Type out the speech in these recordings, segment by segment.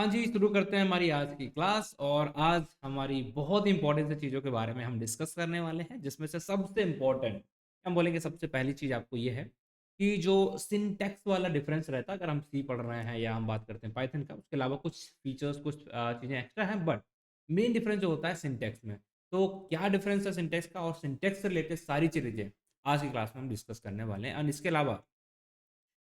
हाँ जी, शुरू करते हैं हमारी आज की क्लास और आज हमारी बहुत ही इंपॉर्टेंट सी चीज़ों के बारे में हम डिस्कस करने वाले हैं, जिसमें से सबसे इम्पोर्टेंट हम बोलेंगे सबसे पहली चीज़ आपको ये है कि जो सिंटैक्स वाला डिफरेंस रहता है अगर हम सी पढ़ रहे हैं या हम बात करते हैं पाइथन का, उसके अलावा कुछ फीचर्स कुछ चीज़ें एक्स्ट्रा हैं बट मेन डिफरेंस जो होता है सिंटैक्स में। तो क्या डिफरेंस है सिंटैक्स का और सिंटैक्स से रिलेटेड सारी चीज़ें आज की क्लास में हम डिस्कस करने वाले हैं एंड इसके अलावा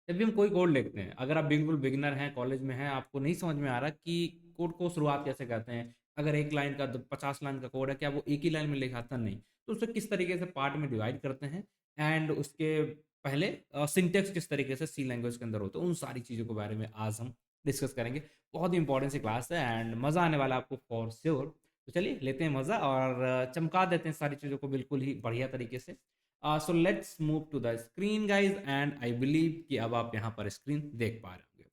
जब भी हम कोई कोड लिखते हैं, अगर आप बिल्कुल बिगिनर हैं, कॉलेज में हैं, आपको नहीं समझ में आ रहा कि कोड को शुरुआत कैसे करते हैं, अगर 1 लाइन का द 50 लाइन का कोड है, क्या वो एक ही लाइन में लिखाता? नहीं। तो उसे किस तरीके से पार्ट में डिवाइड करते हैं एंड उसके पहले सिंटैक्स किस तरीके से सी लैंग्वेज के अंदर होता है, उन सारी चीज़ों के बारे में आज हम डिस्कस करेंगे। बहुत ही इंपॉर्टेंट सी क्लास है एंड मज़ा आने वाला है आपको फॉर श्योर। तो चलिए लेते हैं मज़ा और चमका देते हैं सारी चीज़ों को बिल्कुल ही बढ़िया तरीके से। So let's move to the screen guys and I believe कि अब आप यहाँ पर स्क्रीन देख पा रहे होंगे।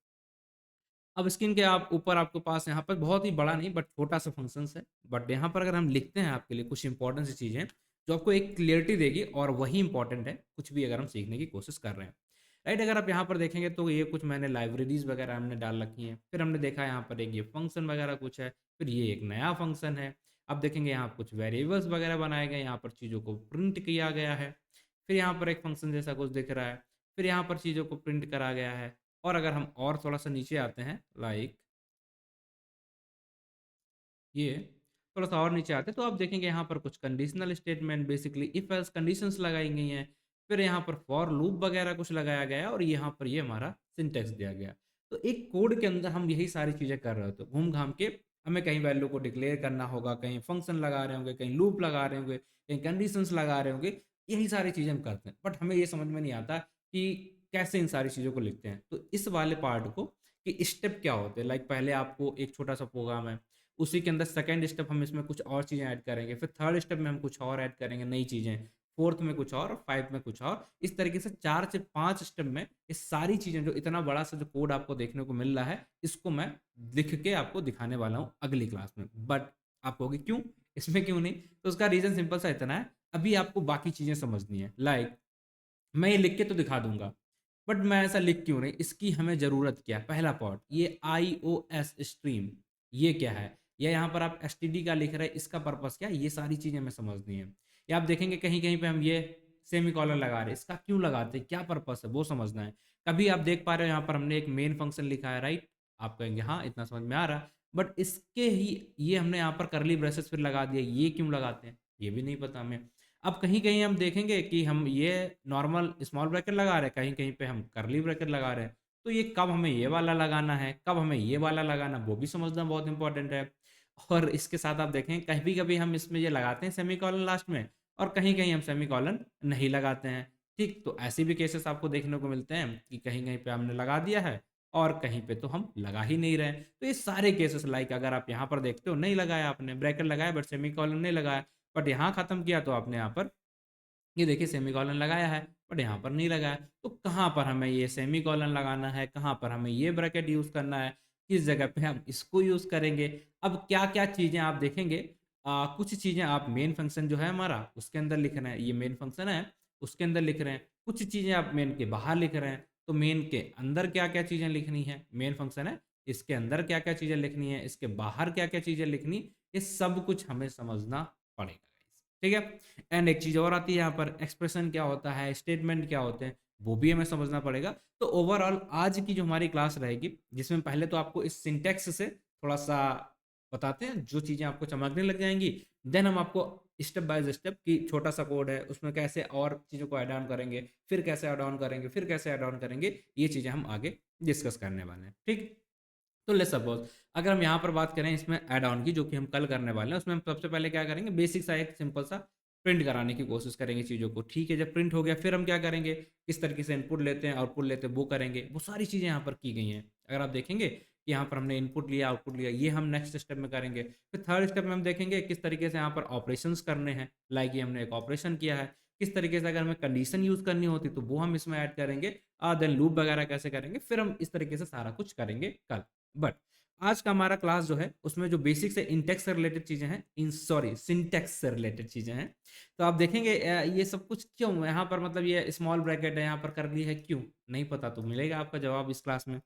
अब स्क्रीन के आप ऊपर आपके पास यहाँ पर बहुत ही बड़ा नहीं बट छोटा सा फंक्शंस है, बट यहाँ पर अगर हम लिखते हैं आपके लिए कुछ इंपॉर्टेंट सी चीज़ें जो आपको एक क्लियरिटी देगी और वही इंपॉर्टेंट है कुछ भी अगर हम सीखने की कोशिश कर रहे हैं। राइट, अगर आप यहाँ पर देखेंगे तो ये कुछ मैंने लाइब्रेरीज वगैरह हमने डाल रखी हैं, फिर हमने देखा यहाँ पर एक ये फंक्शन वगैरह कुछ है, फिर ये एक नया फंक्शन है। अब देखेंगे यहाँ कुछ वेरिएबल्स वगैरह बनाए गए, यहाँ पर चीज़ों को प्रिंट किया गया है, फिर यहाँ पर एक फंक्शन जैसा कुछ दिख रहा है, फिर यहाँ पर चीज़ों को प्रिंट करा गया है। और अगर हम और थोड़ा-सा नीचे आते हैं लाइक ये थोड़ा-सा और नीचे आते हैं तो आप देखेंगे यहाँ पर कुछ conditional statement basically if else conditions लगाई गई हैं। फिर यहाँ पर फॉर लूप वगैरह कुछ लगाया गया है और यहाँ पर ये हमारा सिंटैक्स दिया गया। तो एक कोड के अंदर हम यही सारी चीज़ें कर रहे होते हैं। घूम-घाम के हमें कहीं वैल्यू को डिक्लेयर करना होगा, कहीं फंक्शन लगा रहे होंगे, कहीं लूप लगा रहे होंगे, कहीं कंडीशंस लगा रहे होंगे। यही सारी चीज़ें हम करते हैं। बट हमें ये समझ में नहीं आता कि कैसे इन सारी चीज़ों को लिखते हैं। तो इस वाले पार्ट को कि स्टेप क्या होते हैं, लाइक पहले आपको एक छोटा-सा प्रोग्राम है, उसी के अंदर सेकंड स्टेप हम इसमें कुछ और चीज़ें ऐड करेंगे, फिर थर्ड स्टेप में हम कुछ और ऐड करेंगे नई चीज़ें, फोर्थ में कुछ और 5 में कुछ और। इस तरीके से 4 से 5 स्टेप में ये सारी चीज़ें जो इतना बड़ा-सा जो कोड आपको देखने को मिल रहा है, इसको मैं लिख के आपको दिखाने वाला हूँ अगली क्लास में। बट आप कहोगे क्यों? इसमें क्यों नहीं? तो उसका रीज़न सिंपल सा इतना है, अभी आपको बाकी चीज़ें समझनी है। लाइक मैं ये लिख के तो दिखा दूँगा, बट मैं ऐसा लिख क्यों रही? इसकी हमें ज़रूरत क्या है? पहला पार्ट ये आईओएस स्ट्रीम ये क्या है? या यहाँ पर आप एसटीडी का लिख रहे हैं, इसका पर्पज़ क्या है? ये सारी चीज़ें हमें समझनी है। या आप देखेंगे कहीं-कहीं पे हम ये सेमीकोलन लगा रहे हैं, इसका क्यों लगाते हैं? क्या पर्पज़ है? वो समझना है। कभी आप देख पा रहे हो यहाँ पर हमने एक मेन फंक्शन लिखा है, राइट? आप कहेंगे हाँ, इतना समझ में आ रहा है। बट इसके ही ये हमने यहाँ पर कर्ली ब्रेसेस फिर लगा दिए, ये क्यों लगाते हैं? ये भी नहीं पता हमें। अब कहीं-कहीं हम देखेंगे कि हम ये नॉर्मल स्मॉल ब्रैकेट लगा रहे हैं, कहीं-कहीं पे हम कर्ली ब्रैकेट लगा रहे हैं। तो ये कब हमें ये वाला लगाना है, कब हमें ये वाला लगाना है, वो भी समझना बहुत इम्पोर्टेंट है। और इसके साथ आप देखें कभी-कभी हम इसमें ये लगाते हैं सेमीकोलन लास्ट में और कहीं-कहीं हम सेमीकोलन नहीं लगाते हैं। ठीक, तो ऐसे भी केसेस आपको देखने को मिलते हैं कि कहीं-कहीं पे हमने लगा दिया है और कहीं पे तो हम लगा ही नहीं रहे हैं। तो ये सारे केसेस लाइक अगर आप यहाँ पर देखते हो नहीं लगाया आपने, ब्रैकेट लगाया बट सेमीकोलन नहीं लगाया। बट यहाँ खत्म किया तो आपने यहाँ पर ये देखिए सेमीकोलन लगाया है बट यहाँ पर नहीं लगाया। तो कहाँ पर हमें ये सेमीकोलन लगाना है, कहाँ पर हमें ये ब्रैकेट यूज़ करना है, किस जगह पे हम इसको यूज़ करेंगे। अब क्या-क्या चीज़ें आप देखेंगे कुछ चीज़ें आप मेन फंक्शन जो है हमारा उसके अंदर लिख रहे हैं, ये मेन फंक्शन है उसके अंदर लिख रहे हैं। कुछ चीज़ें आप मेन के बाहर लिख रहे हैं, तो मेन के अंदर क्या-क्या चीज़ें लिखनी है, मेन फंक्शन है, इसके अंदर क्या-क्या चीज़ें लिखनी है, इसके बाहर क्या-क्या चीज़ें लिखनी, ये सब कुछ हमें समझना पड़ेगा। ठीक है? एंड एक चीज़ और आती है यहाँ पर एक्सप्रेशन क्या होता है, स्टेटमेंट क्या होते हैं, वो भी हमें समझना पड़ेगा। तो ओवरऑल आज की जो हमारी क्लास रहेगी, जिसमें पहले तो आपको इस सिंटैक्स से थोड़ा-सा बताते हैं, जो चीज़ें आपको चमकने लग जाएँगी, देन हम आपको स्टेप बाय स्टेप कि छोटा-सा कोड है, उसमें कैसे और चीज़ों को ऐड ऑन करेंगे, फिर कैसे ऐड ऑन करेंगे, फिर कैसे ऐड ऑन करेंगे, ये चीज़ें हम आगे डिस्कस करने वाले हैं। ठीक? तो लेट्स सपोज़ अगर हम यहाँ पर बात करें इसमें ऐड ऑन की जो कि हम कल करने वाले हैं, उसमें हम सबसे पहले क्या करेंगे बेसिक सा एक सिंपल सा प्रिंट कराने की कोशिश करेंगे चीज़ों को। ठीक है, जब प्रिंट हो गया फिर हम क्या करेंगे, किस तरीके से इनपुट लेते हैं, आउटपुट लेते हैं वो करेंगे। वो सारी चीज़ें यहाँ पर की गई हैं। अगर आप देखेंगे कि यहाँ पर हमने इनपुट लिया, आउटपुट लिया, ये हम नेक्स्ट स्टेप में करेंगे। फिर थर्ड स्टेप में हम देखेंगे किस तरीके से यहाँ पर ऑपरेशंस करने हैं। लाइक ये हमने एक ऑपरेशन किया है, किस तरीके से अगर हमें कंडीशन यूज़ करनी होती तो वो हम इसमें ऐड करेंगे। देन लूप वगैरह कैसे करेंगे, फिर हम इस तरीके से सारा कुछ करेंगे कल। बट आज का हमारा क्लास जो है उसमें जो बेसिक से इंटेक्स से रिलेटेड चीज़ें हैं इन सॉरी सिंटैक्स से रिलेटेड चीज़ें हैं। तो आप देखेंगे ये सब कुछ क्यों यहाँ पर मतलब ये स्मॉल ब्रैकेट है, यहाँ पर कर ली है क्यों? नहीं पता तो मिलेगा आपका जवाब इस क्लास में।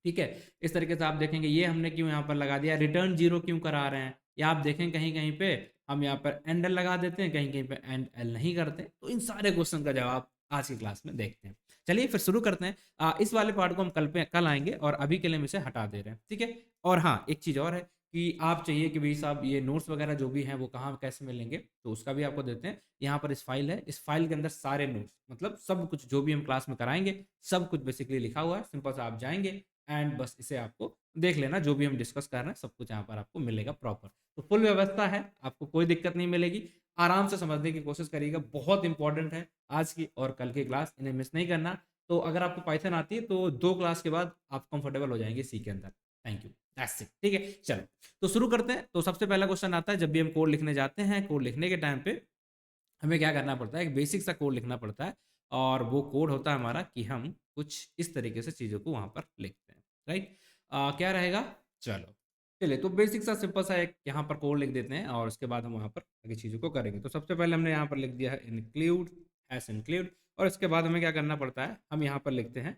ठीक है? इस तरीके से आप देखेंगे ये हमने क्यों यहाँ पर लगा दिया, रिटर्न 0 क्यों करा रहे हैं? या आप देखें कहीं-कहीं पे हम यहाँ पर एंड एल लगा देते हैं, कहीं-कहीं पे एंड एल नहीं करते। तो इन सारे क्वेश्चन का जवाब आज की क्लास में देखते हैं। चलिए फिर शुरू करते हैं। इस वाले पार्ट को हम कल आएँगे और अभी के लिए हम इसे हटा दे रहे हैं, ठीक है? और हाँ, एक चीज़ और है कि आप चाहिए कि भई साहब ये नोट्स वगैरह जो भी हैं वो कहाँ कैसे मिलेंगे? तो उसका भी आपको देते हैं। यहाँ पर इस फाइल है, इस फाइल के अंदर सारे नोट्स मतलब सब कुछ जो भी हम क्लास में कराएँगे, सब कुछ बेसिकली लिखा हुआ है। सिंपल सा आप जाएँगे एंड बस इसे आपको देख लेना, जो भी हम डिस्कस कर रहे हैं, सब कुछ यहाँ पर आपको मिलेगा प्रॉपर। तो फुल व्यवस्था है, आपको कोई दिक्कत नहीं मिलेगी। आराम से समझने की कोशिश करिएगा, बहुत इंपॉर्टेंट है आज की और कल की क्लास, इन्हें मिस नहीं करना। तो अगर आपको पाइथन आती है, तो 2 क्लास के बाद आप कंफर्टेबल हो जाएँगे सी के अंदर। थैंक यू, दैट्स इट, ठीक है? चलो, तो शुरू करते हैं। तो सबसे पहला क्वेश्चन आता है, जब भी हम कोड लिखने जाते हैं, कोड लिखने के टाइम पे हमें क्या करना पड़ता है, एक बेसिक सा कोड लिखना पड़ता है और वो कोड होता है हमारा कि हम कुछ इस तरीके से चीज़ों को वहाँ पर लिखते हैं, राइट? क्या रहेगा? चलो, चलिए तो बेसिक सा सिंपल सा एक यहाँ पर कोड लिख देते हैं और उसके बाद हम वहाँ पर आगे चीज़ों को करेंगे। तो सबसे पहले हमने यहाँ पर लिख दिया है इंक्लूड, एस इंक्लूड और इसके बाद हमें क्या करना पड़ता है, हम यहाँ पर लिखते हैं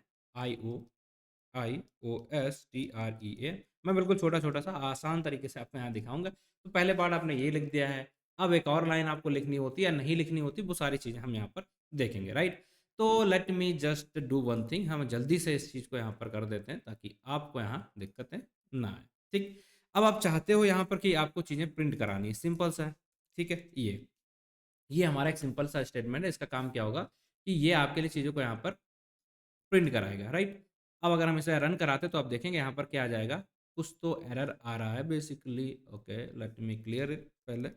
IOSTREA। मैं बिल्कुल छोटा-छोटा सा आसान तरीके से आपको यहाँ दिखाऊँगा। तो पहले पार्ट आपने ये लिख दिया है। अब एक और लाइन आपको लिखनी होती है या नहीं लिखनी होती, वो सारी चीज़ें हम यहाँ पर देखेंगे, राइट? तो let me just do one thing, हम जल्दी से इस चीज़ को यहाँ पर कर देते हैं ताकि आपको यहाँ दिक्कतें ना आए, ठीक? अब आप चाहते हो यहाँ पर कि आपको चीज़ें प्रिंट करानी है, सिंपल सा है, ठीक है? ये हमारा एक सिंपल सा स्टेटमेंट है, इसका काम क्या होगा कि ये आपके लिए चीज़ों को यहाँ पर प्रिंट कराएगा, राइट? अब अगर हम इसे रन कराते तो आप देखेंगे यहाँ पर क्या आ जाएगा, कुछ तो एरर आ रहा है basically. Okay, let me clear it पहले।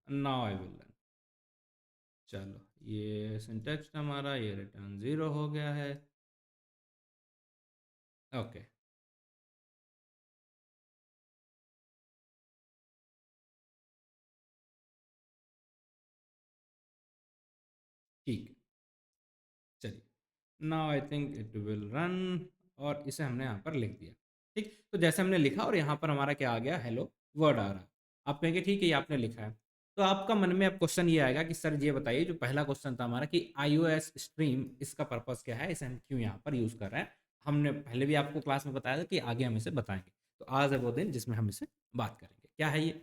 Now I will run. चलो, ये सिंटेक्स हमारा ये रिटर्न 0 हो गया है। ओके, ठीक है, चलिए। Now I think it will run और इसे हमने यहाँ पर लिख दिया, ठीक। तो जैसे हमने लिखा और यहाँ पर हमारा क्या आ गया, हेलो वर्ड आ रहा है। आप कहेंगे ठीक है ये आपने लिखा है, तो आपका मन में अब क्वेश्चन ये आएगा कि सर ये बताइए, जो पहला क्वेश्चन था हमारा कि iOS स्ट्रीम इसका पर्पस क्या है, इसे हम क्यों यहाँ पर यूज़ कर रहे हैं। हमने पहले भी आपको क्लास में बताया था कि आगे हम इसे बताएंगे। तो आज है वो दिन जिसमें हम इसे बात करेंगे, क्या है ये।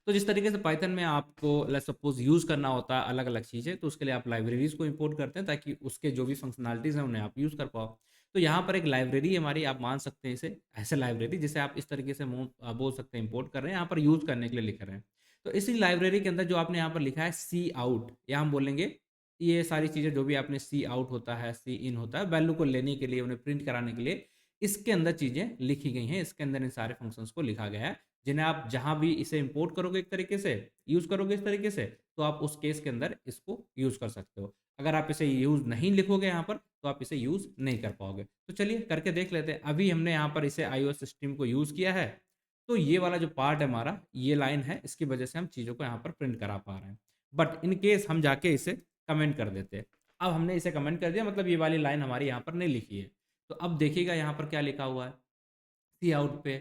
तो जिस तरीके से पाइथन में आपको लेट्स सपोज यूज़ करना होता है अलग अलग चीज़ें, तो उसके लिए आप लाइब्रेरीज को इंपोर्ट करते हैं ताकि उसके जो भी फंक्शनलिटीज़ हैं उन्हें आप यूज़ कर पाओ। तो यहाँ पर एक लाइब्रेरी हमारी, आप मान सकते हैं इसे ऐसे लाइब्रेरी जिसे आप इस तरीके से बोल सकते हैं इंपोर्ट कर रहे हैं, यहाँ पर यूज़ करने के लिए लिख रहे हैं। तो इसी लाइब्रेरी के अंदर जो आपने यहाँ पर लिखा है सी आउट, या हम बोलेंगे ये सारी चीज़ें जो भी आपने सी आउट होता है, सी इन होता है, वैल्यू को लेने के लिए, उन्हें प्रिंट कराने के लिए इसके अंदर चीज़ें लिखी गई हैं। इसके अंदर इन सारे फंक्शंस को लिखा गया है, जिन्हें आप जहाँ भी इसे इंपोर्ट करोगे एक तरीके से, यूज़ करोगे इस तरीके से, तो आप उस केस के अंदर इसको यूज़ कर सकते हो। अगर आप इसे यूज़ नहीं लिखोगे यहाँ पर, तो आप इसे यूज़ नहीं कर पाओगे। तो चलिए करके देख लेते हैं। अभी हमने यहाँ पर इसे iOS स्ट्रीम को यूज़ किया है, तो ये वाला जो पार्ट है हमारा, ये लाइन है, इसकी वजह से हम चीज़ों को यहाँ पर प्रिंट करा पा रहे हैं। बट इन केस हम जाके इसे कमेंट कर देते हैं। अब हमने इसे कमेंट कर दिया, मतलब ये वाली लाइन हमारी यहाँ पर नहीं लिखी है। तो अब देखिएगा यहाँ पर क्या लिखा हुआ है, सी आउट पे,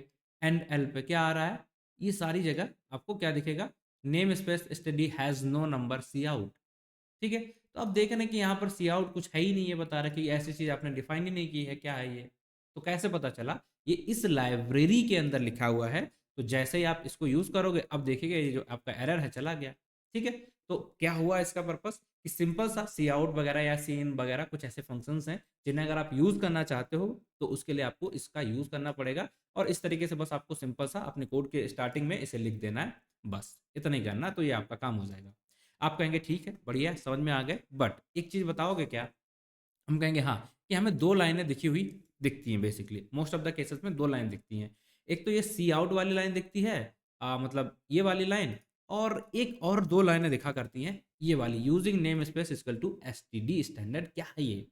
एंड एल पे क्या आ रहा है, ये सारी जगह आपको क्या दिखेगा, namespace study has no number C out, ठीक है। तो अब देख रहे हैं कि यहाँ पर सी आउट कुछ है ही नहीं, है बता रहा है कि ऐसी चीज़ आपने डिफाइन ही नहीं की है, क्या है ये। तो कैसे पता चला, ये इस लाइब्रेरी के अंदर लिखा हुआ है। तो जैसे ही आप इसको यूज़ करोगे, अब देखिएगा ये जो आपका एरर है चला गया, ठीक है। तो क्या हुआ इसका पर्पस कि सिंपल सा सी आउट वगैरह या सी इन वगैरह कुछ ऐसे फंक्शंस हैं जिन्हें अगर आप यूज़ करना चाहते हो, तो उसके लिए आपको इसका यूज़ करना पड़ेगा। और इस तरीके से बस आपको सिंपल सा अपने कोड के स्टार्टिंग में इसे लिख देना है, बस इतना ही करना, तो ये आपका काम हो जाएगा। आप कहेंगे ठीक है, बढ़िया है, समझ में आ गए, बट एक चीज़ बताओगे क्या? हम कहेंगे हाँ, कि हमें 2 लाइनें दिखी हुई दिखती हैं basically, most of the cases में 2 लाइन दिखती हैं। एक तो ये सी आउट वाली लाइन दिखती है, मतलब ये वाली लाइन, और एक और 2 लाइनें दिखा करती हैं, ये वाली, using namespace equal to STD standard, क्या है ये?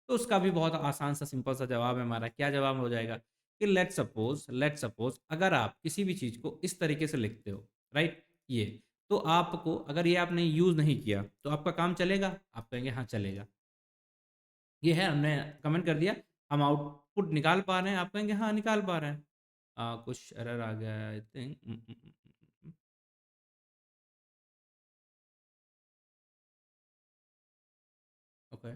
तो उसका भी बहुत आसान सा सिंपल सा जवाब है हमारा, क्या जवाब हो जाएगा कि लेट्स सपोज अगर आप किसी भी चीज़ को इस तरीके से लिखते हो, राइट? ये, तो आपको अगर ये आपने यूज़ नहीं किया, तो आपका काम चलेगा? आप कहेंगे हाँ चलेगा। ये है, हमने कमेंट कर दिया, हम आउटपुट निकाल पा रहे हैं, आप कहेंगे हाँ निकाल पा रहे हैं। कुछ एरर आ गया है I think. Okay,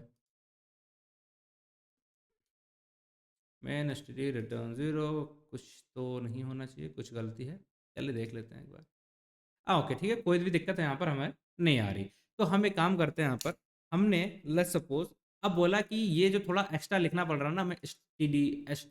main STD return 0, कुछ तो नहीं होना चाहिए, कुछ गलती है। चलिए देख लेते हैं एक बार। ओके, ठीक है, कोई भी दिक्कत यहाँ पर हमें नहीं आ रही। तो हम एक काम करते हैं यहाँ पर, हमने लेट्स सपोज अब बोला कि ये जो थोड़ा एक्स्ट्रा लिखना पड़ रहा है ना, हमें एस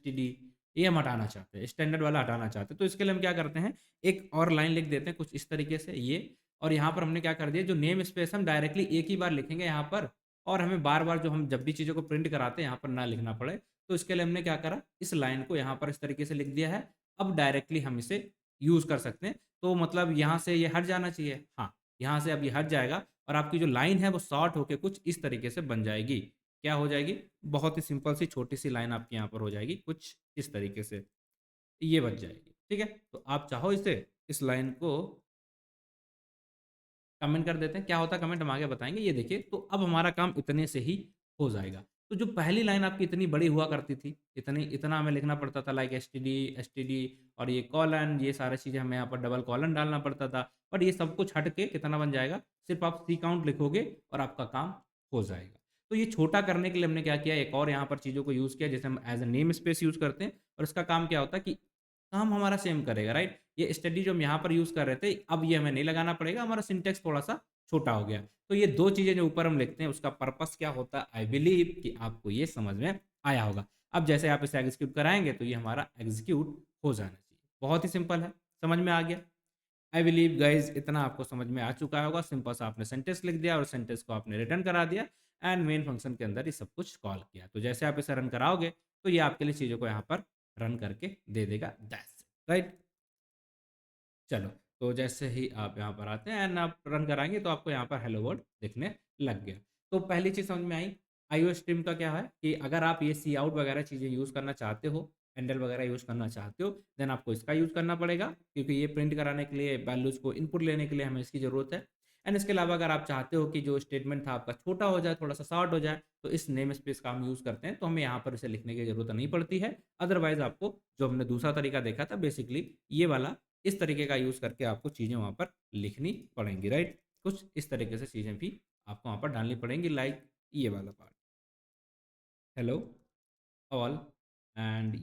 टी डी ये हम हटाना चाहते हैं, स्टैंडर्ड वाला हटाना चाहते हैं। तो इसके लिए हम क्या करते हैं, एक और लाइन लिख देते हैं कुछ इस तरीके से ये। और यहाँ पर हमने क्या कर दिया, जो नेम स्पेस हम डायरेक्टली एक ही बार लिखेंगे यहाँ पर, और हमें बार बार जो हम जब भी चीज़ों को प्रिंट कराते हैं यहाँ पर ना लिखना पड़े। तो इसके लिए हमने क्या करा, इस लाइन को यहाँ पर इस तरीके से लिख दिया है। अब डायरेक्टली हम इसे यूज़ कर सकते हैं। तो मतलब यहाँ से ये हट जाना चाहिए। हाँ, यहाँ से अब ये हट जाएगा और आपकी जो लाइन है वो शॉर्ट होके कुछ इस तरीके से बन जाएगी। क्या हो जाएगी? बहुत ही सिंपल सी छोटी-सी लाइन आपकी यहाँ पर हो जाएगी, कुछ इस तरीके से, ये बन जाएगी। ठीक है? तो आप चाहो इस लाइन को कमेंट कर देते हैं, क्या होता है कमेंट हम आगे बताएँगे। ये देखिए, तो अब हमारा काम इतने से ही हो जाएगा। तो जो पहली लाइन आपकी इतनी बड़ी हुआ करती थी, इतना हमें लिखना पड़ता था, लाइक एसटीडी और ये कॉलन, ये सारी चीज़ें हमें यहाँ पर डबल कॉलन डालना पड़ता था। बट ये सब कुछ हट के कितना बन जाएगा, सिर्फ़ आप सी काउंट लिखोगे और आपका काम हो जाएगा। तो ये छोटा करने के लिए हमने क्या किया, एक और यहाँ पर चीज़ों को यूज़ किया, जैसे हम as a name space use करते हैं और इसका काम क्या होता है कि काम हमारा सेम करेगा, राइट? ये स्टडी जो हम यहाँ पर यूज़ कर रहे थे, अब ये हमें नहीं लगाना पड़ेगा, हमारा सिंटैक्स थोड़ा-सा छोटा हो गया। तो ये 2 चीज़ें जो ऊपर हम लिखते हैं, उसका पर्पस क्या होता है, आई बिलीव कि आपको ये समझ में आया होगा। अब जैसे आप इसे एग्ज़ीक्यूट कराएँगे, तो ये हमारा एग्ज़ीक्यूट हो जाना चाहिए। बहुत ही सिंपल है, समझ में आ गया? आई बिलीव गाइज़ इतना आपको समझ में आ चुका होगा। सिंपल सा आपने सेंटेंस लिख दिया और सेंटेंस को आपने रिटर्न करा दिया एंड मेन फंक्शन के अंदर ये सब कुछ कॉल किया। तो जैसे आप इसे रन कराओगे, तो ये आपके लिए चीज़ों को यहाँ पर रन करके दे देगा, दैट्स इट, राइट? चलो, तो जैसे ही आप यहाँ पर आते हैं एंड आप रन कराएँगे तो आपको यहाँ पर हेलो वर्ल्ड दिखने लग गया। तो पहली चीज़ समझ में आई, आईओएस स्ट्रीम का क्या है कि अगर आप ये सी आउट वगैरह चीज़ें यूज़ करना चाहते हो, हैंडल वगैरह यूज़ करना चाहते हो, देन आपको इसका यूज़ करना पड़ेगा क्योंकि ये प्रिंट कराने के लिए वैल्यूज़ को इनपुट लेने के लिए हमें इसकी ज़रूरत है। एंड इसके अलावा अगर आप चाहते हो कि जो स्टेटमेंट था आपका छोटा हो जाए, थोड़ा-सा शॉर्ट हो जाए, तो इस नेम स्पेस का हम यूज़ करते हैं, तो हमें यहाँ पर इसे लिखने की ज़रूरत नहीं पड़ती है। अदरवाइज़ आपको जो हमने दूसरा तरीका देखा था बेसिकली ये वाला, इस तरीके का यूज़ करके आपको चीज़ें वहाँ पर लिखनी पड़ेंगी, राइट? कुछ इस तरीके से चीज़ें भी आपको वहाँ पर डालनी पड़ेंगी, लाइक ये वाला पार्ट, हेलो ऑल एंड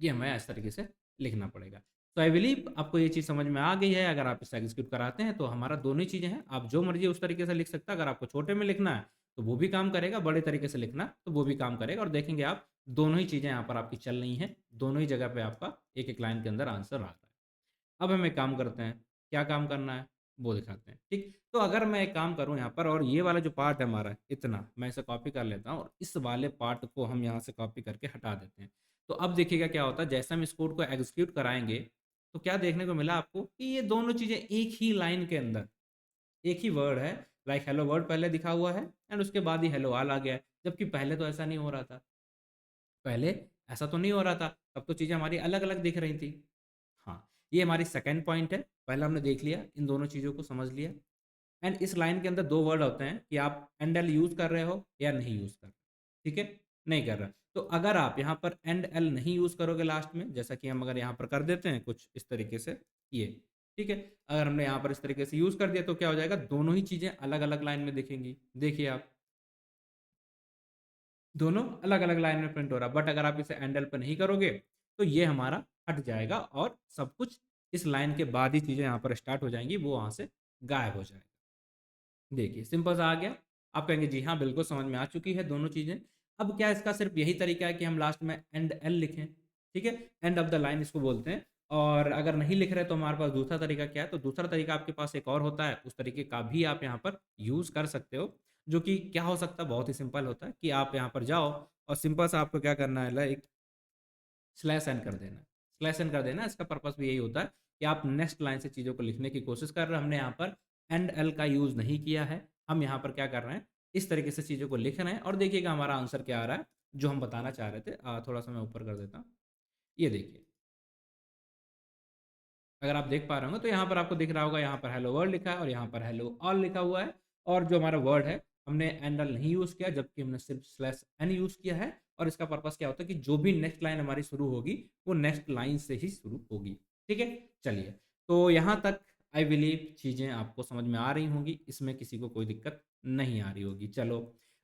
ये हमें इस तरीके से लिखना पड़ेगा। तो आई बिलीव आपको ये चीज़ समझ में आ गई है। अगर आप इसे एग्ज़ीक्यूट कराते हैं तो हमारा दोनों ही चीज़ें हैं। आप जो मर्ज़ी उस तरीके से लिख सकते हैं। अगर आपको छोटे में लिखना है तो वो भी काम करेगा, बड़े तरीके से लिखना है तो वो भी काम करेगा और देखेंगे आप दोनों ही चीज़ें यहाँ पर आपकी चल रही हैं। दोनों ही जगह पे आपका एक-एक लाइन के अंदर आंसर आ रहा है। अब हम एक काम करते हैं, क्या काम करना है वो दिखाते हैं, ठीक? तो अगर मैं एक काम करूँ यहाँ पर और ये वाला जो पार्ट है हमारा इतना, मैं इसे कॉपी कर लेता हूँ और इस वाले पार्ट को हम यहाँ से कॉपी करके हटा देते हैं। तो अब देखिएगा क्या होता है, जैसे हम इस कोड को एग्ज़ीक्यूट कराएँगे, तो क्या देखने को मिला आपको कि ये दोनों चीज़ें एक ही लाइन के अंदर, एक ही वर्ड है, लाइक हेलो वर्ड पहले दिखा हुआ है एंड उसके बाद ही हेलो ऑल आ गया है, जबकि पहले तो ऐसा नहीं हो रहा था। पहले ऐसा तो नहीं हो रहा था, तब तो चीज़ें हमारी अलग-अलग दिख रही थी। हाँ, ये हमारी सेकंड पॉइंट है। पहला हमने देख लिया, इन दोनों चीज़ों को समझ लिया एंड इस लाइन के अंदर 2 वर्ड होते हैं कि आप एंड एल यूज़ कर रहे हो या नहीं यूज़ कर रहे, ठीक है? नहीं कर रहा। तो अगर आप यहाँ पर एंड एल नहीं यूज़ करोगे लास्ट में, जैसा कि हम अगर यहाँ पर कर देते हैं कुछ इस तरीके से ये, ठीक है? अगर हमने यहाँ पर इस तरीके से यूज़ कर दिया तो क्या हो जाएगा, दोनों ही चीज़ें अलग-अलग लाइन में दिखेंगी। देखिए आप, दोनों अलग-अलग लाइन में प्रिंट हो रहा है, बट अगर आप इसे एंड एल पे नहीं करोगे, तो ये हमारा हट जाएगा और सब कुछ इस लाइन के बाद ही चीज़ें यहाँ पर स्टार्ट हो जाएँगी, वो वहाँ से गायब हो जाएगा। देखिए, सिंपल सा आ गया। आप कहेंगे जी हाँ, बिल्कुल समझ में आ चुकी है दोनों चीज़ें। अब क्या इसका सिर्फ़ यही तरीका है कि हम लास्ट में एंड एल लिखें, ठीक है? एंड ऑफ द लाइन इसको बोलते हैं और अगर नहीं लिख रहे तो हमारे पास दूसरा तरीका क्या है? तो दूसरा तरीका आपके पास एक और होता है, उस तरीके का भी आप यहाँ पर यूज़ कर सकते हो, जो कि क्या हो सकता है, बहुत ही सिंपल होता है कि आप यहाँ पर जाओ और सिंपल सा आपको क्या करना है, लाइक स्लैश एन कर देना है। स्लैश एन कर देना है, इसका पर्पस भी यही होता है कि आप नेक्स्ट लाइन से चीज़ों को लिखने की कोशिश कर रहे हो। हमने यहाँ पर एंड एल का यूज़ नहीं किया है। हम यहाँ पर क्या कर रहे हैं, इस तरीके से चीज़ों को लिख रहे हैं और देखिएगा हमारा आंसर क्या आ रहा है, जो हम बताना चाह रहे थे। थोड़ा-सा मैं ऊपर कर देता हूँ। ये देखिए, अगर आप देख पा रहे होंगे तो यहाँ पर आपको दिख रहा होगा, यहाँ पर हेलो वर्ल्ड लिखा है और यहाँ पर हेलो ऑल लिखा हुआ है और जो हमारा वर्ड है, हमने एंड ऑल नहीं यूज़ किया, जबकि हमने सिर्फ स्लैश एन यूज़ किया है और इसका पर्पस क्या होता है कि जो भी नेक्स्ट लाइन हमारी शुरू होगी, वो नेक्स्ट लाइन से ही शुरू होगी। ठीक है? चलिए, तो यहाँ तक आई बिलीव चीज़ें आपको समझ में आ रही होंगी, इसमें किसी को कोई दिक्कत नहीं आ रही होगी। चलो,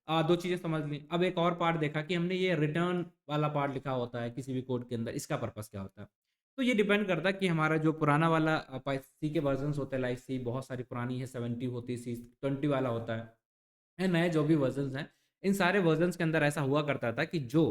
दो चीज़ें समझ ली। अब एक और पार्ट देखा कि हमने ये रिटर्न वाला पार्ट लिखा होता है किसी भी कोड के अंदर, इसका पर्पस क्या होता है। तो ये डिपेंड करता है कि हमारा जो पुराना वाला सी के वर्जन्स होते हैं, लाइक सी बहुत सारी पुरानी है, 70 होती है, सी 20 वाला होता है नए जो भी वर्जन्स हैं, इन सारे वर्जन्स के अंदर ऐसा हुआ करता था कि जो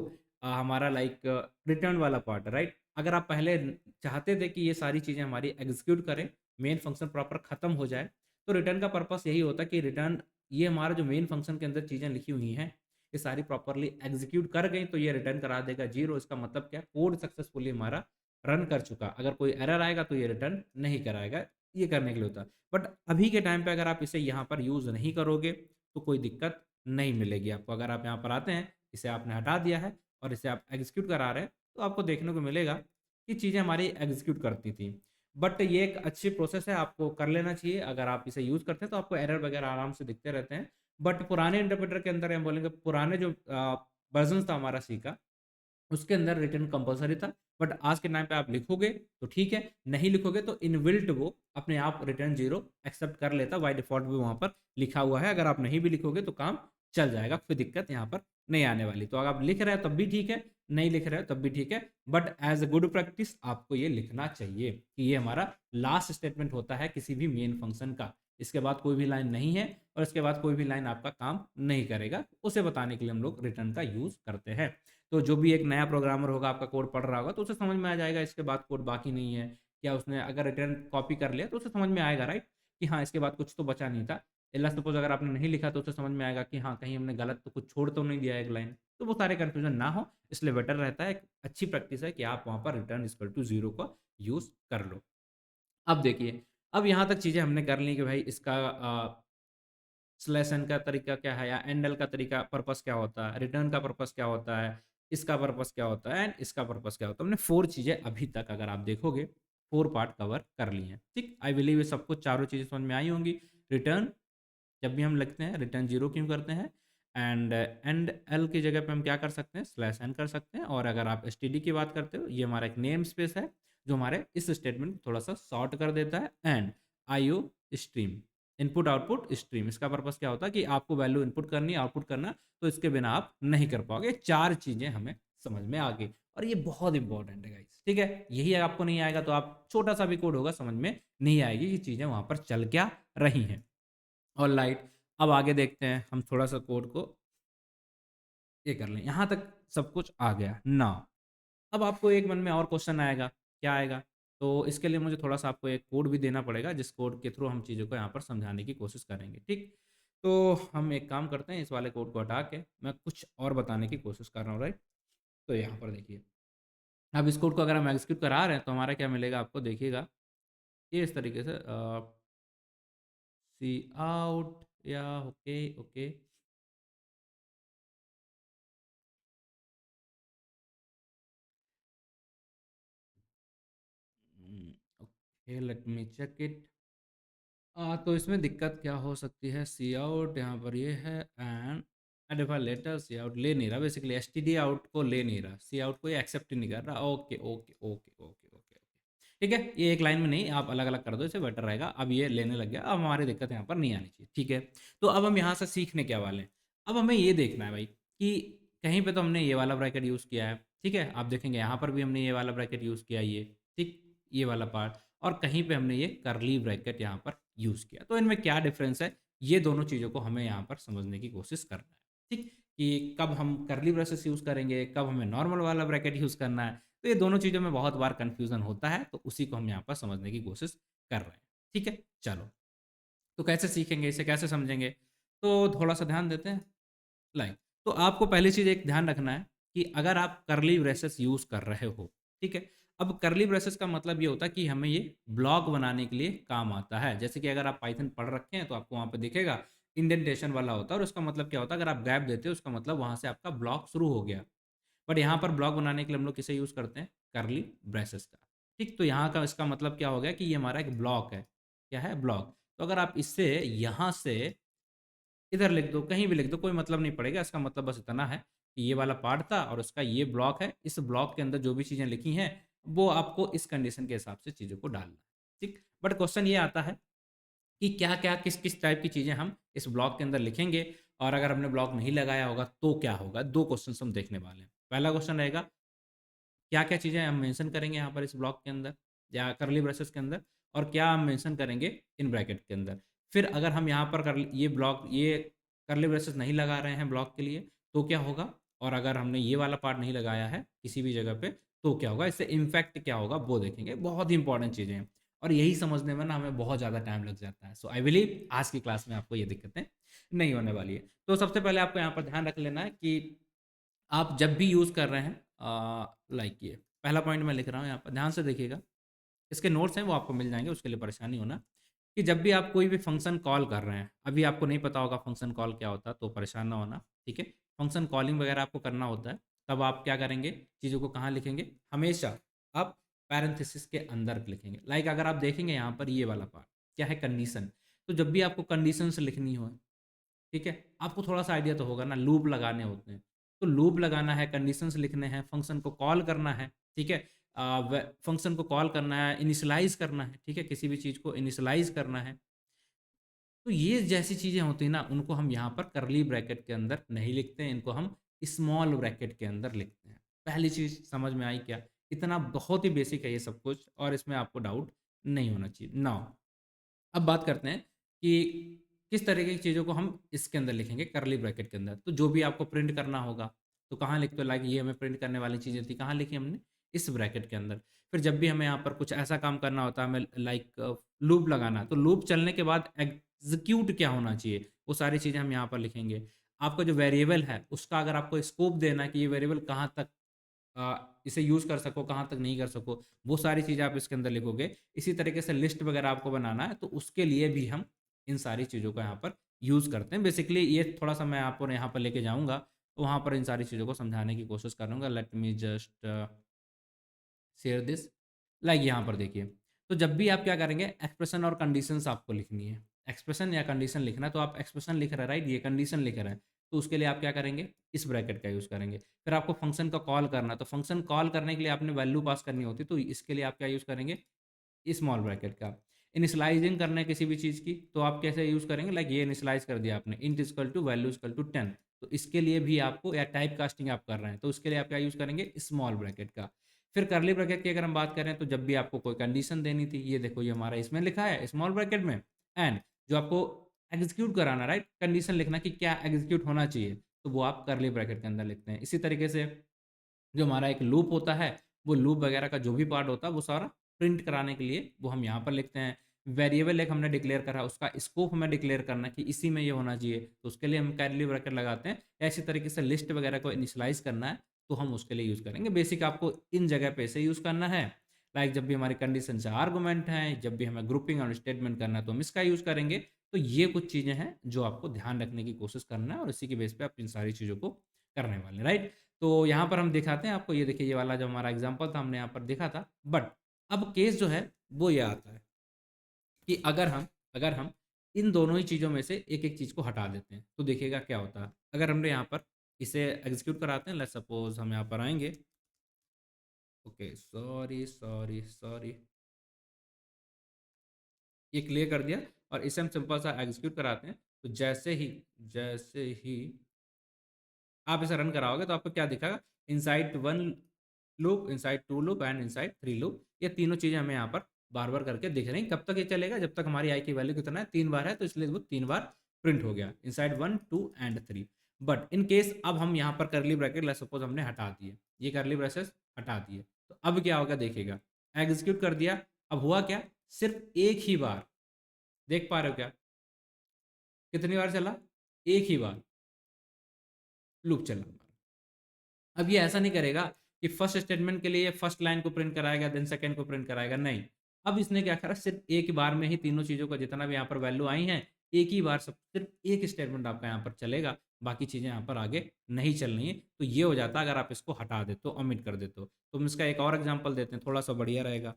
हमारा लाइक रिटर्न वाला पार्ट है, राइट? अगर आप पहले चाहते थे कि ये सारी चीज़ें हमारी एग्जीक्यूट करें, मेन फंक्शन प्रॉपर खत्म हो जाए, तो रिटर्न का पर्पस यही होता है कि रिटर्न ये हमारा जो मेन फंक्शन के अंदर चीज़ें लिखी हुई हैं, ये सारी प्रॉपरली एग्जीक्यूट कर गई तो ये रिटर्न करा देगा 0। इसका मतलब क्या है? कोड सक्सेसफुली हमारा रन कर चुका। अगर कोई एरर आएगा तो ये रिटर्न नहीं कराएगा, ये करने के लिए होता है। बट अभी के टाइम पे अगर आप इसे यहाँ पर यूज़ नहीं करोगे तो कोई दिक्कत नहीं मिलेगी आपको। अगर आप यहाँ पर आते हैं, इसे आपने हटा दिया है और इसे आप एग्जीक्यूट करा रहे हैं, तो आपको देखने को मिलेगा कि चीज़ें हमारी एग्जीक्यूट करती थी। बट ये एक अच्छी प्रोसेस है, आपको कर लेना चाहिए। अगर आप इसे यूज़ करते हैं तो आपको एरर वगैरह आराम से दिखते रहते हैं। बट पुराने इंटरप्रेटर के अंदर हम बोलेंगे पुराने जो वर्ज़न्स था हमारा सी का, उसके अंदर रिटर्न कंपल्सरी था। बट आज के टाइम पे आप लिखोगे तो ठीक है, नहीं लिखोगे तो इनबिल्ट वो अपने आप रिटर्न 0 एक्सेप्ट कर लेता, बाय डिफ़ॉल्ट भी वहाँ पर लिखा हुआ है। अगर आप नहीं भी लिखोगे तो काम चल जाएगा, कोई दिक्कत यहाँ पर नहीं आने वाली। तो अगर आप लिख रहे हो तब भी ठीक है, नहीं लिख रहे हो तब भी ठीक है, but as a good practice आपको ये लिखना चाहिए कि ये हमारा लास्ट स्टेटमेंट होता है किसी भी मेन फंक्शन का। इसके बाद कोई भी लाइन नहीं है और इसके बाद कोई भी लाइन आपका काम नहीं करेगा। उसे बताने के लिए हम लोग रिटर्न का यूज़ करते हैं। तो जो भी एक नया प्रोग्रामर होगा, आपका कोड पढ़ रहा होगा, तो उसे समझ में आ जाएगा इसके बाद कोड बाकी नहीं है। क्या उसने अगर रिटर्न कॉपी कर लिया तो उसे समझ में आएगा, राइट? कि हाँ, इसके बाद कुछ तो बचा नहीं था। लेट्स सपोज़ अगर आपने नहीं लिखा तो उसे समझ में आएगा कि हाँ, कहीं हमने गलत तो कुछ छोड़ तो नहीं दिया एक लाइन। तो वो सारे कन्फ्यूज़न ना हो, इसलिए बेटर रहता है, एक अच्छी प्रैक्टिस है कि आप वहाँ पर रिटर्न इक्वल टू 0 का यूज़ कर लो। अब देखिए, अब यहाँ तक चीज़ें हमने कर ली कि भाई इसका स्लैश एन का तरीका क्या है या एंड एल का तरीका पर्पस क्या होता है, रिटर्न का पर्पस क्या होता है, इसका पर्पस क्या होता है एंड इसका पर्पस क्या होता है। हमने 4 चीज़ें अभी तक अगर आप देखोगे 4 पार्ट कवर कर लिए हैं, ठीक? आई बिलीव ये सबको चारों चीज़ें समझ में आई होंगी। रिटर्न जब भी हम लिखते हैं रिटर्न 0 क्यों करते हैं एंड एल की जगह पे हम क्या कर सकते हैं स्लैश एन कर सकते हैं। और अगर आप एसटीडी की बात करते हो, ये हमारा एक नेम स्पेस है जो हमारे इस स्टेटमेंट को थोड़ा सा शॉर्ट कर देता है। And IO stream, input output stream, इसका पर्पस क्या होता है कि आपको वैल्यू इनपुट करनी है, आउटपुट करना है, तो इसके बिना आप नहीं कर पाओगे। चार चीज़ें हमें समझ में आ गई और ये बहुत इंपॉर्टेंट है गाइस, ठीक है? यही आपको नहीं आएगा तो आप छोटा सा भी कोड होगा समझ में नहीं आएगी कि चीज़ें वहाँ पर चल क्या रही हैं। ऑलराइट, अब आगे देखते हैं हम थोड़ा सा कोड को ये कर लें। यहाँ तक सब कुछ आ गया। नाउ अब आपको एक मन में और क्वेश्चन आएगा, क्या आएगा? तो इसके लिए मुझे थोड़ा-सा आपको एक कोड भी देना पड़ेगा, जिस कोड के थ्रू हम चीज़ों को यहाँ पर समझाने की कोशिश करेंगे, ठीक? तो हम एक काम करते हैं, इस वाले कोड को हटा के मैं कुछ और बताने की कोशिश कर रहा हूँ, राइट? तो यहाँ पर देखिए, अब इस कोड को अगर हम एग्ज़ीक्यूट करा रहे हैं, तो हमारा क्या मिलेगा आपको देखिएगा, ये इस तरीके से सी आउट या okay, okay. Okay, let me check it. तो इसमें दिक्कत क्या हो सकती है? सी आउट यहाँ पर ये है and differ letter C out ले नहीं रहा, बेसिकली एसटीडी आउट को ले नहीं रहा, सी आउट को ये एक्सेप्ट ही नहीं कर रहा। Okay, okay, okay, okay, okay, okay. ठीक है, ये एक लाइन में नहीं, आप अलग-अलग कर दो, इसे बेटर रहेगा। अब ये लेने लग गया, अब हमारी दिक्कत यहाँ पर नहीं आनी चाहिए, ठीक है? तो अब हम यहाँ से सीखने क्या वाले हैं? अब हमें ये देखना है भाई कि कहीं पे तो हमने ये वाला ब्रैकेट यूज़ किया है, ठीक है? आप देखेंगे यहाँ पर भी हमने ये वाला ब्रैकेट यूज़ किया ये, ठीक? ये वाला पार्ट और कहीं पे हमने ये कर्ली ब्रैकेट यहाँ पर यूज़ किया। तो इनमें क्या डिफ़रेंस है? ये दोनों चीज़ों को हमें यहाँ पर समझने की कोशिश करना है, ठीक? कि कब हम कर्ली ब्रेसेस यूज़ करेंगे, कब हमें नॉर्मल वाला ब्रैकेट यूज़ करना है। तो ये दोनों चीज़ों में बहुत बार कन्फ्यूज़न होता है, तो उसी को हम यहाँ पर समझने की कोशिश कर रहे हैं, ठीक है? चलो, तो कैसे सीखेंगे, इसे कैसे समझेंगे? तो थोड़ा-सा ध्यान देते हैं। लाइक तो आपको पहली चीज़ एक ध्यान रखना है कि अगर आप कर्ली ब्रेसेस यूज़ कर रहे हो, ठीक है? अब कर्ली ब्रेसेस का मतलब ये होता है कि हमें ये ब्लॉक बनाने के लिए काम आता है। जैसे कि अगर आप पाइथन पढ़ रखे हैं तो आपको वहाँ पे दिखेगा इंडेंटेशन वाला होता है और उसका मतलब क्या होता है, अगर आप गैप देते हो उसका मतलब वहाँ से आपका ब्लॉक शुरू हो गया। बट यहाँ पर ब्लॉक बनाने के लिए हम लोग किसे यूज़ करते हैं? कर्ली ब्रेसेस का, ठीक? तो यहाँ का इसका मतलब क्या हो गया कि ये हमारा एक ब्लॉक है। क्या है? ब्लॉक। तो अगर आप इससे यहाँ से इधर लिख दो, कहीं भी लिख दो, कोई मतलब नहीं पड़ेगा। इसका मतलब बस इतना है कि ये वाला पार्ट था और उसका ये ब्लॉक है। इस ब्लॉक के अंदर जो भी चीज़ें लिखी हैं, वो आपको इस कंडीशन के हिसाब से चीज़ों को डालना है, ठीक? बट क्वेश्चन ये आता है कि क्या-क्या, किस-किस टाइप की चीज़ें हम इस ब्लॉक के अंदर लिखेंगे और अगर हमने ब्लॉक नहीं लगाया होगा तो क्या होगा? 2 क्वेश्चंस हम देखने वाले हैं। पहला क्वेश्चन रहेगा, क्या-क्या चीज़ें हम मेंशन करेंगे यहाँ पर इस ब्लॉक के अंदर या कर्ली ब्रेसेस के अंदर, और क्या हम मेंशन करेंगे इन ब्रैकेट के अंदर। फिर अगर हम यहाँ पर ये कर्ली ब्रेसेस नहीं लगा रहे हैं ब्लॉक के लिए तो क्या होगा? और अगर हमने ये वाला पार्ट नहीं लगाया है किसी भी जगह पे तो क्या होगा? इससे इम्पैक्ट क्या होगा वो देखेंगे। बहुत ही इंपॉर्टेंट चीज़ें हैं और यही समझने में ना हमें बहुत ज़्यादा टाइम लग जाता है। सो आई बिलीव आज की क्लास में आपको ये दिक्कतें नहीं होने वाली है। तो सबसे पहले आपको यहाँ पर ध्यान रख लेना है कि आप जब भी यूज़ कर रहे हैं लाइक ये पहला पॉइंट मैं लिख रहा हूँ यहाँ पर, ध्यान से देखिएगा। इसके नोट्स हैं वो आपको मिल जाएँगे, उसके लिए परेशान नहीं होना। कि जब भी आप कोई भी फ़ंक्शन कॉल कर रहे हैं, अभी आपको नहीं पता होगा फ़ंक्शन कॉल क्या होता है तो परेशान ना होना, ठीक है? फ़ंक्शन कॉलिंग वगैरह आपको करना होता है, तब आप क्या करेंगे, चीज़ों को कहाँ लिखेंगे? हमेशा आप पैरेंथेसिस के अंदर लिखेंगे। लाइक अगर आप देखेंगे यहाँ पर ये वाला पार्ट, क्या है कंडीशन, तो जब भी आपको कंडीशंस लिखनी हो, ठीक है? आपको थोड़ा-सा आइडिया तो होगा ना, लूप लगाने होते हैं। तो लूप लगाना है, कंडीशंस लिखने हैं, फ़ंक्शन को कॉल करना है, ठीक है? व फ़ंक्शन को कॉल करना है, इनिशियलाइज़ करना है, ठीक है? किसी भी चीज़ को इनिशियलाइज़ करना है। तो ये जैसी चीज़ें होती हैं ना, उनको हम यहाँ पर कर्ली ब्रैकेट के अंदर नहीं लिखते हैं, इनको हम स्मॉल ब्रैकेट के अंदर लिखते हैं। पहली चीज़ समझ में आई क्या? इतना बहुत ही बेसिक है ये सब कुछ और इसमें आपको डाउट नहीं होना चाहिए। नाउ अब बात करते हैं कि किस तरीके की चीज़ों को हम इसके अंदर लिखेंगे कर्ली ब्रैकेट के अंदर। तो जो भी आपको प्रिंट करना होगा, तो कहाँ लिखते हो? लाइक ये हमें प्रिंट करने वाली चीज़ें थी, कहाँ लिखी हमने? इस ब्रैकेट के अंदर। फिर जब भी हमें यहाँ पर कुछ ऐसा काम करना होता है, हमें लाइक लूप लगाना है, तो लूप चलने के बाद एग्ज़ीक्यूट क्या होना चाहिए, वो सारी चीज़ें हम यहाँ पर लिखेंगे। आपका जो वेरिएबल है, उसका अगर आपको स्कोप देना है कि ये वेरिएबल कहाँ तक इसे यूज़ कर सको, कहाँ तक नहीं कर सको, वो सारी चीज़ें आप इसके अंदर लिखोगे। इसी तरीके से लिस्ट वगैरह आपको बनाना है, तो उसके लिए भी हम इन सारी चीज़ों का यहाँ पर यूज़ करते हैं। बेसिकली ये थोड़ा-सा मैं आपको यहाँ पर लेके जाऊँगा, तो वहाँ पर इन सारी चीज़ों को समझाने की कोशिश करूँगा। Let me just share this. Like यहाँ पर देखिए, तो जब भी आप क्या करेंगे, एक्सप्रेशन और कंडीशंस आपको लिखनी है। एक्सप्रेशन या कंडीशन लिखना है, तो आप एक्सप्रेशन लिख रहे हैं, राइट? ये कंडीशन लिख रहे हैं, तो उसके लिए आप क्या करेंगे, इस ब्रैकेट का यूज़ करेंगे। फिर आपको फंक्शन को कॉल करना है, तो फंक्शन कॉल करने के लिए आपने वैल्यू पास करनी होती है, तो इसके लिए आप क्या यूज़ करेंगे, स्मॉल ब्रैकेट का। इनिशियलाइज़िंग करना है किसी भी चीज़ की, तो आप कैसे यूज़ करेंगे, लाइक ये इनिशियलाइज़ कर दिया आपने, int is equal to value is equal to 10, तो इसके लिए भी आपको, या टाइप कास्टिंग आप कर रहे हैं, तो उसके लिए आप क्या यूज़ करेंगे, स्मॉल ब्रैकेट का। फिर कर्ली ब्रैकेट की अगर हम बात करें, तो जब भी आपको कोई कंडीशन देनी थी, ये देखो ये हमारा इसमें लिखा है स्मॉल ब्रैकेट में, एंड जो आपको एग्ज़ीक्यूट कराना, राइट? कंडीशन लिखना कि क्या एग्ज़ीक्यूट होना चाहिए, तो वो आप कर्ली ब्रैकेट के अंदर लिखते हैं। इसी तरीके से जो हमारा एक लूप होता है, वो लूप वगैरह का जो भी पार्ट होता है, वो सारा प्रिंट कराने के लिए वो हम यहाँ पर लिखते हैं। वेरिएबल एक हमने डिक्लेयर करा, उसका स्कोप हमें डिक्लेयर करना है कि इसी में ये होना चाहिए, तो उसके लिए हम कर्ली ब्रैकेट लगाते हैं। ऐसी तरीके से लिस्ट वगैरह को इनिशियलाइज़ करना है, तो हम उसके लिए यूज़ करेंगे। बेसिक आपको इन जगह पे ऐसे यूज़ करना है। लाइक जब भी हमारी कंडीशन से आर्गुमेंट हैं, जब भी हमें ग्रुपिंग और स्टेटमेंट करना है, तो हम इसका यूज़ करेंगे। तो ये कुछ चीज़ें हैं, जो आपको ध्यान रखने की कोशिश करना है और इसी के बेस पे आप इन सारी चीज़ों को करने वाले हैं, राइट? तो यहाँ पर हम दिखाते हैं आपको, ये देखिए ये वाला जो हमारा एग्ज़ाम्पल था हमने यहाँ पर देखा था। बट अब केस जो है वो ये आता है कि अगर हम इन दोनों ही चीज़ों में से एक-एक चीज़ को हटा देते हैं, तो देखिएगा क्या होता है। अगर हमने यहाँ पर इसे एग्ज़ीक्यूट कराते हैं, लेट्स सपोज़ हम यहाँ पर आएँगे। Okay, sorry, sorry, sorry. ये क्लियर कर दिया और इसे हम सिंपल सा एग्ज़ीक्यूट कराते हैं। तो जैसे ही आप इसे रन कराओगे तो आपको क्या दिखेगा, inside 1 loop, inside 2 loop and inside 3 loop. ये तीनों चीज़ें हमें यहाँ पर बार-बार करके दिख रही हैं। कब तक ये चलेगा? जब तक हमारी आई की वैल्यू कितना है, 3 बार है, तो इसलिए वो 3 बार प्रिंट हो गया, inside 1, 2 and 3। But in case अब हम यहाँ पर कर्ली ब्रैकेट लेट्स सपोज़ हमने हटा दिए, ये कर्ली ब्रेसेस हटा दिए, तो अब क्या होगा देखिएगा, एग्ज़ीक्यूट कर दिया, अब हुआ क्या? सिर्फ़ एक ही बार, देख पा रहे हो क्या? कितनी बार चला? एक ही बार लूप चला हमारा। अब ये ऐसा नहीं करेगा कि फर्स्ट स्टेटमेंट के लिए फर्स्ट लाइन को प्रिंट कराएगा, देन सेकंड को प्रिंट कराएगा, नहीं। अब इसने क्या करा, सिर्फ़ एक ही बार में ही तीनों चीज़ों का जितना भी यहाँ पर वैल्यू आई हैं, एक ही बार सब सिर्फ़ एक स्टेटमेंट आपका यहाँ पर चलेगा, बाकी चीज़ें यहाँ पर आगे नहीं चलनी है। तो ये हो जाता है अगर आप इसको हटा देते हो, ओमिट कर देते हो। तो हम इसका एक और एग्ज़ाम्पल देते हैं, थोड़ा-सा बढ़िया रहेगा।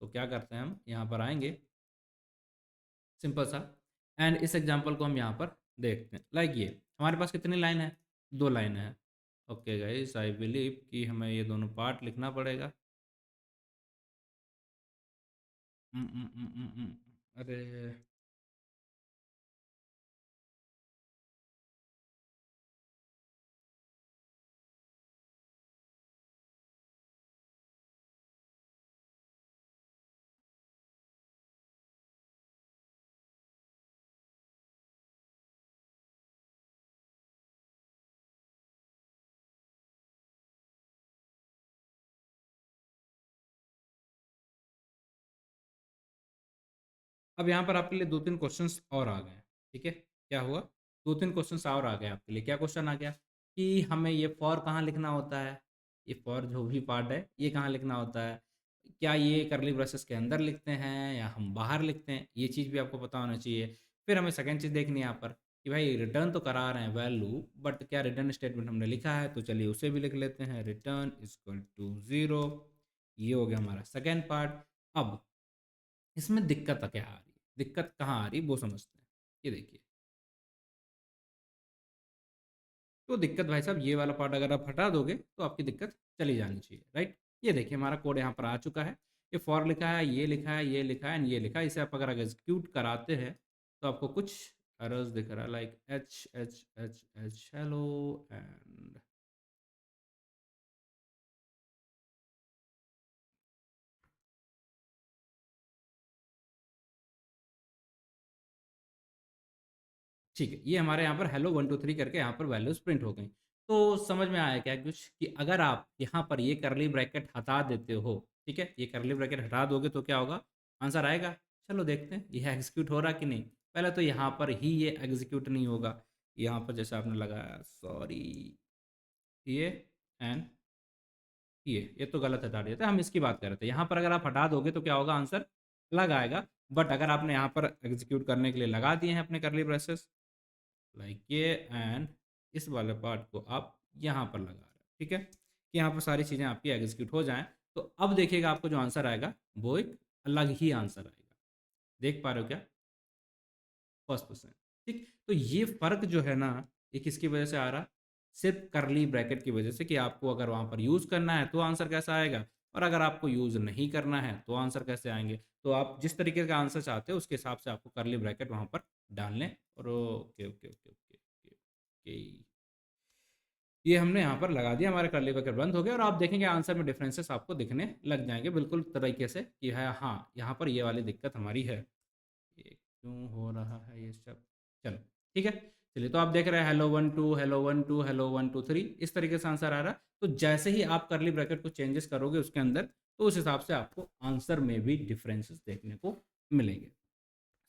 तो क्या करते हैं हम, यहाँ पर आएँगे, सिंपल सा, एंड इस एग्ज़ाम्पल को हम यहाँ पर देखते हैं। लाइक ये, हमारे पास कितनी लाइन है? 2 लाइन है। ओके गाइस, आई बिलीव कि हमें ये दोनों पार्ट लिखना पड़ेगा। अरे! अब यहाँ पर आपके लिए 2-3 क्वेश्चंस और आ गए हैं, ठीक है? क्या हुआ? 2-3 क्वेश्चंस और आ गए आपके लिए। क्या क्वेश्चन आ गया? कि हमें ये फॉर कहाँ लिखना होता है? ये फॉर जो भी पार्ट है, ये कहाँ लिखना होता है? क्या ये कर्ली ब्रेसेस के अंदर लिखते हैं या हम बाहर लिखते हैं? ये चीज़ भी आपको पता होना चाहिए। फिर हमें सेकंड चीज़ देखनी है यहाँ पर कि भाई रिटर्न तो करा रहे हैं वैल्यू, बट क्या रिटर्न स्टेटमेंट हमने लिखा है? तो चलिए उसे भी लिख लेते हैं। रिटर्न इक्वल टू 0, ये हो गया हमारा सेकंड पार्ट। अब इसमें दिक्कत क्या आ रही है? दिक्कत कहाँ आ रही है वो समझते हैं। ये देखिए, तो दिक्कत भाई साहब ये वाला पार्ट अगर आप हटा दोगे तो आपकी दिक्कत चली जानी चाहिए, राइट? ये देखिए हमारा कोड यहाँ पर आ चुका है। ये फॉर लिखा है, ये लिखा है, ये लिखा है एंड ये लिखा है। इसे आप अगर एग्जीक्यूट कराते हैं तो आपको कुछ एरर्स दिख रहा है, like H H H H hello and ठीक है, ये हमारे यहाँ पर हेलो 1 2 3 करके यहाँ पर वैल्यूज़ प्रिंट हो गई। तो समझ में आया क्या कुछ कि अगर आप यहाँ पर ये कर्ली ब्रैकेट हटा देते हो, ठीक है? ये कर्ली ब्रैकेट हटा दोगे तो क्या होगा? आंसर आएगा? चलो देखते हैं, ये एग्ज़ीक्यूट हो रहा है कि नहीं? पहले तो यहाँ पर ही ये एग्ज़ीक्यूट नहीं होगा। यहाँ पर जैसे आपने लगाया सॉरी ये एंड ये तो गलत हटा दिया था, हम इसकी बात कर रहे थे। यहाँ पर अगर आप हटा दोगे तो क्या होगा? आंसर लग आएगा। बट अगर आपने यहाँ पर एग्ज़ीक्यूट करने के लिए लगा दिए हैं अपने कर्ली ब्रेसेस लाइक ये एंड इस वाले पार्ट को आप यहाँ पर लगा रहे हैं, ठीक है? कि यहाँ पर सारी चीज़ें आपकी एग्जीक्यूट हो जाएँ। तो अब देखिएगा आपको जो आंसर आएगा वो एक अलग ही आंसर आएगा। देख पा रहे हो क्या? फर्स्ट पर्सन, ठीक? तो ये फ़र्क जो है ना, ये किसकी वजह से आ रहा? सिर्फ़ कर्ली ब्रैकेट की वजह से कि आपको अगर वहाँ पर यूज़ करना है तो आंसर कैसा आएगा और अगर आपको यूज़ नहीं करना है तो आंसर कैसे आएँगे? तो आप जिस तरीके का आंसर चाहते हो उसके हिसाब से आपको कर्ली ब्रैकेट वहाँ पर डालने और okay, okay, okay, okay, okay, okay. ये हमने यहाँ पर लगा दिया, हमारा कर्ली ब्रैकेट बंद हो गया और आप देखेंगे आंसर में डिफरेंसेस आपको दिखने लग जाएँगे बिल्कुल तरीके से कि है हाँ, यहाँ पर ये वाली दिक्कत हमारी है। ये क्यों हो रहा है ये सब? चलो, ठीक है। चलिए तो आप देख रहे हैं हेलो 1 2 हेलो 1 2 हेलो 1 2 3 इस तरीके से आंसर आ रहा है। तो जैसे ही आप कर्ली ब्रैकेट को चेंजेस करोगे उसके अंदर, तो उस हिसाब से आपको आंसर में भी डिफरेंसेस देखने को मिलेंगे।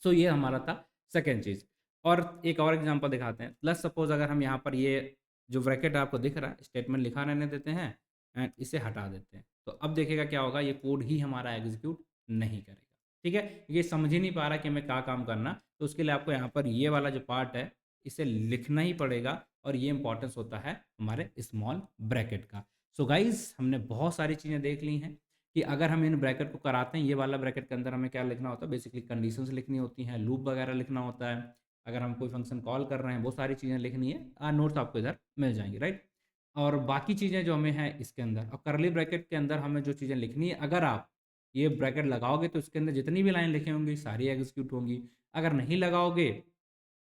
सो ये हमारा था सेकंड चीज़। और एक और एग्ज़ाम्पल दिखाते हैं। लेट्स सपोज़ अगर हम यहाँ पर ये जो ब्रैकेट आपको दिख रहा है, स्टेटमेंट लिखा रहने देते हैं एंड इसे हटा देते हैं। तो अब देखिएगा क्या होगा, ये कोड ही हमारा एग्ज़ीक्यूट नहीं करेगा। ठीक है? ये समझ ही नहीं पा रहा कि हमें क्या काम करना, तो उसके लिए आपको यहाँ पर ये वाला जो पार्ट है, इसे लिखना ही पड़ेगा और ये इम्पोर्टेंस होता है हमारे स्मॉल ब्रैकेट का। सो गाइज़ हमने बहुत सारी चीज़ें देख ली हैं। कि अगर हम इन ब्रैकेट को कराते हैं, ये वाला ब्रैकेट के अंदर हमें क्या लिखना होता है, बेसिकली कंडीशंस लिखनी होती हैं, लूप वगैरह लिखना होता है। अगर हम कोई फंक्शन कॉल कर रहे हैं, वो सारी चीज़ें लिखनी है। नोट्स आपको इधर मिल जाएँगी, राइट? और बाकी चीज़ें जो हमें हैं इसके अंदर और कर्ली ब्रैकेट के अंदर हमें जो चीज़ें लिखनी है, अगर आप ये ब्रैकेट लगाओगे तो इसके अंदर जितनी भी लाइन लिखी होंगी, सारी एग्ज़ीक्यूट होंगी। अगर नहीं लगाओगे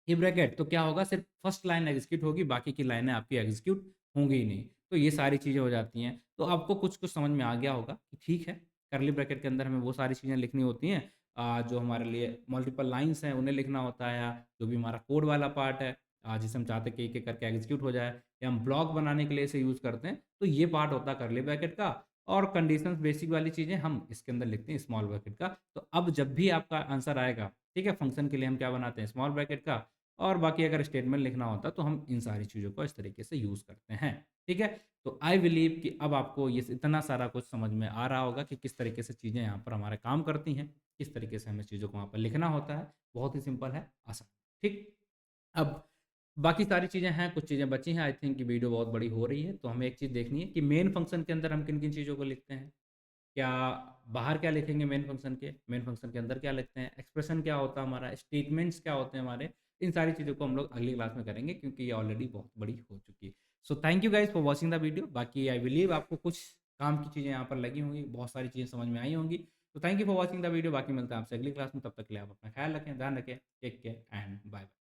ये ब्रैकेट तो क्या होगा, सिर्फ फर्स्ट लाइन एग्जीक्यूट होगी, बाकी की लाइनें आपकी एग्जीक्यूट होंगी ही नहीं। तो ये सारी चीज़ें हो जाती हैं। तो आपको कुछ-कुछ समझ में आ गया होगा कि ठीक है, कर्ली ब्रैकेट के अंदर हमें वो सारी चीज़ें लिखनी होती हैं जो हमारे लिए मल्टीपल लाइन्स हैं उन्हें लिखना होता है, या जो भी हमारा कोड वाला पार्ट है जिसे हम चाहते हैं कि एक-एक करके एग्जीक्यूट हो जाए या हम ब्लॉक बनाने के लिए इसे यूज़ करते हैं। तो ये पार्ट होता है कर्ली ब्रैकेट का और कंडीशंस बेसिक वाली चीज़ें हम इसके अंदर लिखते हैं स्मॉल ब्रैकेट का। तो अब जब भी आपका आंसर आएगा, ठीक है, फंक्शन के लिए हम क्या बनाते हैं स्मॉल ब्रैकेट का और बाकी अगर स्टेटमेंट लिखना होता तो हम इन सारी चीज़ों को इस तरीके से यूज़ करते हैं, ठीक है? तो आई बिलीव कि अब आपको ये इतना सारा कुछ समझ में आ रहा होगा कि किस तरीके से चीज़ें यहाँ पर हमारे काम करती हैं, किस तरीके से हमें चीज़ों को वहाँ पर लिखना होता है। बहुत ही सिंपल है, आसान, ठीक? अब बाकी सारी चीज़ें हैं, कुछ चीज़ें बची हैं। आई थिंक कि वीडियो बहुत बड़ी हो रही है, तो हमें एक चीज़ देखनी है कि मेन फंक्शन के अंदर हम किन-किन चीज़ों को लिखते हैं। क्या बाहर क्या लिखेंगे मेन फंक्शन के, मेन फंक्शन के अंदर क्या लिखते हैं, एक्सप्रेशन क्या होता है हमारा, स्टेटमेंट्स क्या होते हैं हमारे, इन सारी चीज़ों को हम लोग अगली क्लास में करेंगे क्योंकि ये ऑलरेडी बहुत बड़ी हो चुकी है। So thank you guys for watching the video. बाकी आई बिलीव आपको कुछ काम की चीज़ें यहाँ पर लगी होंगी, बहुत सारी चीज़ें समझ में आई होंगी। तो thank you for watching the video. बाकी मिलते हैं आपसे अगली क्लास में, तब तक के लिए आप अपना ख्याल रखें, ध्यान रखें, take care and bye bye.